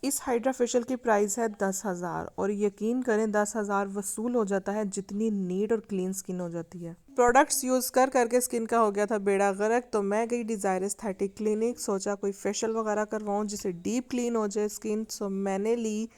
इस hydra facial की price है 10,000 और यकीन करें 10,000 वसूल हो जाता है जितनी नीट और क्लीन स्किन हो जाती है। प्रोडक्ट्स यूज़ कर करके स्किन का हो गया था बेड़ा गर्क, तो मैं गई डिज़ायर एस्थेटिक क्लिनिक, सोचा कोई फेशियल वगैरह करवाऊँ जिससे डीप क्लीन हो जाए स्किन। सो मैंने ली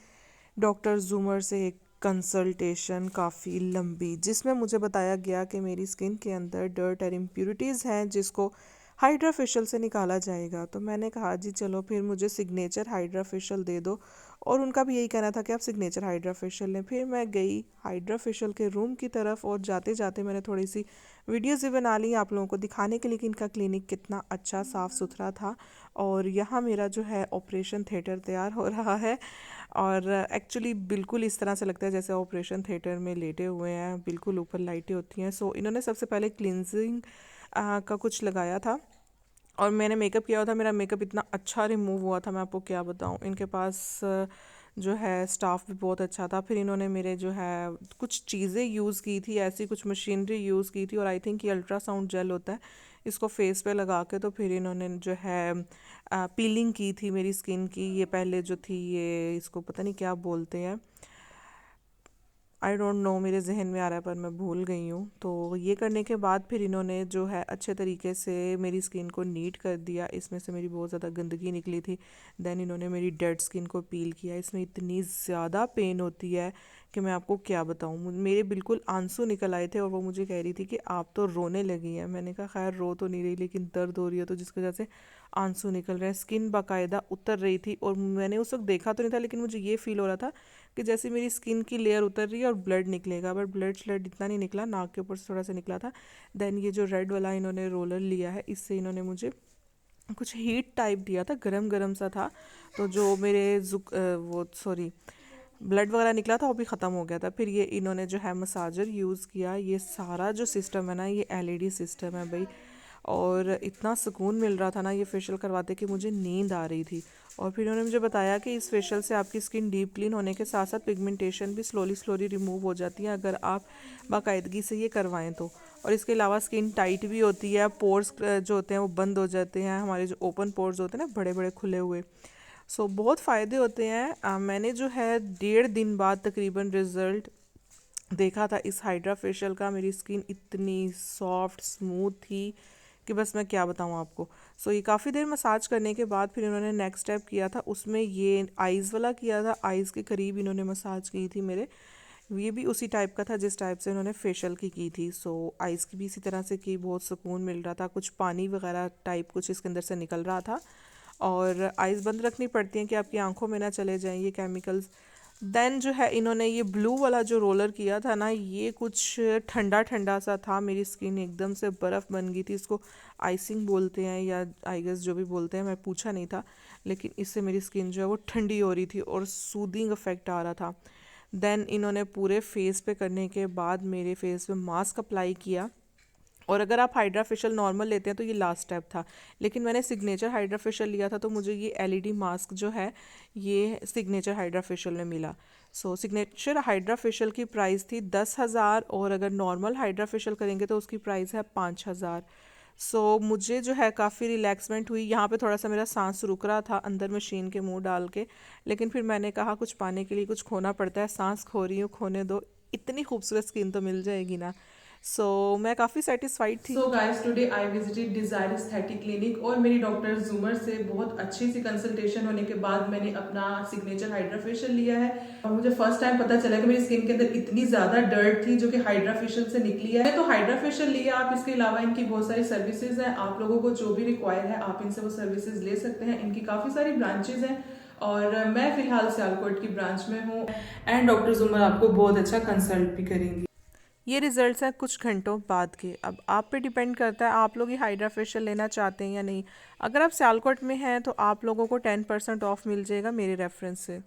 डॉक्टर जूमर से एक कंसल्टेशन काफ़ी लंबी, जिसमें मुझे बताया गया कि मेरी स्किन के अंदर डर्ट और इम्प्यूरिटीज़ हैं जिसको हाइड्रा फेशियल से निकाला जाएगा। तो मैंने कहा जी चलो फिर मुझे सिग्नेचर हाइड्रा फेशियल दे दो, और उनका भी यही कहना था कि आप सिग्नेचर हाइड्रा फेशियल लें। फिर मैं गई हाइड्रा फेशियल के रूम की तरफ और जाते जाते मैंने थोड़ी सी वीडियोज़ भी बना ली आप लोगों को दिखाने के लिए कि इनका क्लिनिक कितना अच्छा साफ़ सुथरा था। और यहाँ मेरा जो है ऑपरेशन थिएटर तैयार हो रहा है, और एक्चुअली बिल्कुल इस तरह से लगता है जैसे ऑपरेशन थिएटर में लेटे हुए हैं, बिल्कुल ऊपर लाइटें होती हैं। सो इन्होंने सबसे पहले क्लिनजिंग का कुछ लगाया था, और मैंने मेकअप किया हुआ था, मेरा मेकअप इतना अच्छा रिमूव हुआ था मैं आपको क्या बताऊँ। इनके पास जो है स्टाफ भी बहुत अच्छा था। फिर इन्होंने मेरे जो है कुछ चीज़ें यूज़ की थी, ऐसी कुछ मशीनरी यूज़ की थी, और आई थिंक ये अल्ट्रासाउंड जेल होता है, इसको फेस पे लगा के तो फिर इन्होंने जो है पीलिंग की थी मेरी स्किन की। ये पहले जो थी ये इसको पता नहीं क्या बोलते हैं, आई डोंट नो, मेरे जहन में आ रहा है पर मैं भूल गई हूँ। तो ये करने के बाद फिर इन्होंने जो है अच्छे तरीके से मेरी स्किन को नीट कर दिया, इसमें से मेरी बहुत ज़्यादा गंदगी निकली थी। देन इन्होंने मेरी डेड स्किन को पील किया। इसमें इतनी ज़्यादा पेन होती है कि मैं आपको क्या बताऊँ, मेरे बिल्कुल आंसू निकल आए थे, और वो मुझे कह रही थी कि आप तो रोने लगी हैं। मैंने कहा खैर रो तो नहीं रही, लेकिन दर्द हो रही है तो जिसकी वजह से आंसू निकल रहे हैं। स्किन बाकायदा उतर रही थी, और मैंने उस वक्त देखा तो नहीं था, लेकिन मुझे ये फील हो रहा था कि जैसे मेरी स्किन की लेयर उतर रही है और ब्लड निकलेगा, बट ब्लड इतना नहीं निकला, नाक के ऊपर से थोड़ा सा निकला था। देन ये जो रेड वाला इन्होंने रोलर लिया है, इससे इन्होंने मुझे कुछ हीट टाइप दिया था, गरम गरम सा था। तो जो मेरे वो सॉरी ब्लड वगैरह निकला था वो भी ख़त्म हो गया था। फिर ये इन्होंने जो है मसाजर यूज़ किया। ये सारा जो सिस्टम है ना, ये एलईडी सिस्टम है भाई, और इतना सुकून मिल रहा था ना ये फेशियल करवाते कि मुझे नींद आ रही थी। और फिर उन्होंने मुझे बताया कि इस फेशियल से आपकी स्किन डीप क्लीन होने के साथ साथ पिगमेंटेशन भी स्लोली स्लोली रिमूव हो जाती है अगर आप बाकायदगी से ये करवाएं तो। और इसके अलावा स्किन टाइट भी होती है, पोर्स जो होते हैं वो बंद हो जाते हैं, हमारे जो ओपन पोर्स होते हैं ना बड़े बड़े खुले हुए। सो बहुत फ़ायदे होते हैं। मैंने जो है 1.5 दिन बाद तकरीबन रिज़ल्ट देखा था इस हाइड्रा फेशियल का। मेरी स्किन इतनी सॉफ्ट स्मूथ थी कि बस मैं क्या बताऊँ आपको। सो ये काफ़ी देर मसाज करने के बाद फिर इन्होंने नेक्स्ट स्टेप किया था, उसमें ये आइज़ वाला किया था। आइज़ के करीब इन्होंने मसाज की थी मेरे, ये भी उसी टाइप का था जिस टाइप से इन्होंने फेशियल की थी। सो आइज़ की भी इसी तरह से की, बहुत सुकून मिल रहा था। कुछ पानी वगैरह टाइप कुछ इसके अंदर से निकल रहा था, और आइज़ बंद रखनी पड़ती हैं कि आपकी आंखों में ना चले जाएं ये केमिकल्स। देन जो है इन्होंने ये ब्लू वाला जो रोलर किया था ना, ये कुछ ठंडा ठंडा सा था, मेरी स्किन एकदम से बर्फ़ बन गई थी। इसको आइसिंग बोलते हैं या आई गेस जो भी बोलते हैं, मैं पूछा नहीं था, लेकिन इससे मेरी स्किन जो है वो ठंडी हो रही थी और सूदिंग इफ़ेक्ट आ रहा था। देन इन्होंने पूरे फेस पे करने के बाद मेरे फेस पे मास्क अप्लाई किया। और अगर आप हाइड्रा फेशियल नॉर्मल लेते हैं तो ये लास्ट स्टेप था, लेकिन मैंने सिग्नेचर हाइड्रा फेशियल लिया था तो मुझे ये एलईडी मास्क जो है ये सिग्नेचर हाइड्रा फेशियल में मिला। सो सिग्नेचर हाइड्रा फेशियल की प्राइस थी 10,000, और अगर नॉर्मल हाइड्रा फेशियल करेंगे तो उसकी प्राइस है 5,000। सो मुझे जो है काफ़ी रिलैक्समेंट हुई। यहाँ पे थोड़ा सा मेरा सांस रुक रहा था अंदर मशीन के मुंह डाल के, लेकिन फिर मैंने कहा कुछ पाने के लिए कुछ खोना पड़ता है, सांस खो रही हूँ खोने दो, इतनी खूबसूरत स्किन तो मिल जाएगी ना। सो मैं काफ़ी सेटिस्फाइड थी। So guys today I visited Desire aesthetic clinic, और मेरी डॉक्टर जूमर से बहुत अच्छी सी कंसल्टेशन होने के बाद मैंने अपना सिग्नेचर हाइड्रा फेशियल लिया है। और मुझे फर्स्ट टाइम पता चला कि मेरी स्किन के अंदर इतनी ज्यादा डर्ट थी जो कि हाइड्रा फेशियल से निकली है। तो हाइड्रा फेशियल लिया आप, इसके अलावा इनकी बहुत सारी सर्विसेज हैं, आप लोगों को जो भी रिक्वायर है आप इनसे वो सर्विसेज ले सकते हैं। इनकी काफ़ी सारी ब्रांचेज हैं, और मैं फिलहाल सियालकोट की ब्रांच में हूँ, एंड डॉक्टर जुमर आपको बहुत अच्छा कंसल्ट भी करेंगी। ये रिजल्ट्स हैं कुछ घंटों बाद के। अब आप पे डिपेंड करता है आप लोग ये हाइड्रा फेशियल लेना चाहते हैं या नहीं। अगर आप सियालकोट में हैं तो आप लोगों को 10% ऑफ मिल जाएगा मेरे रेफरेंस से।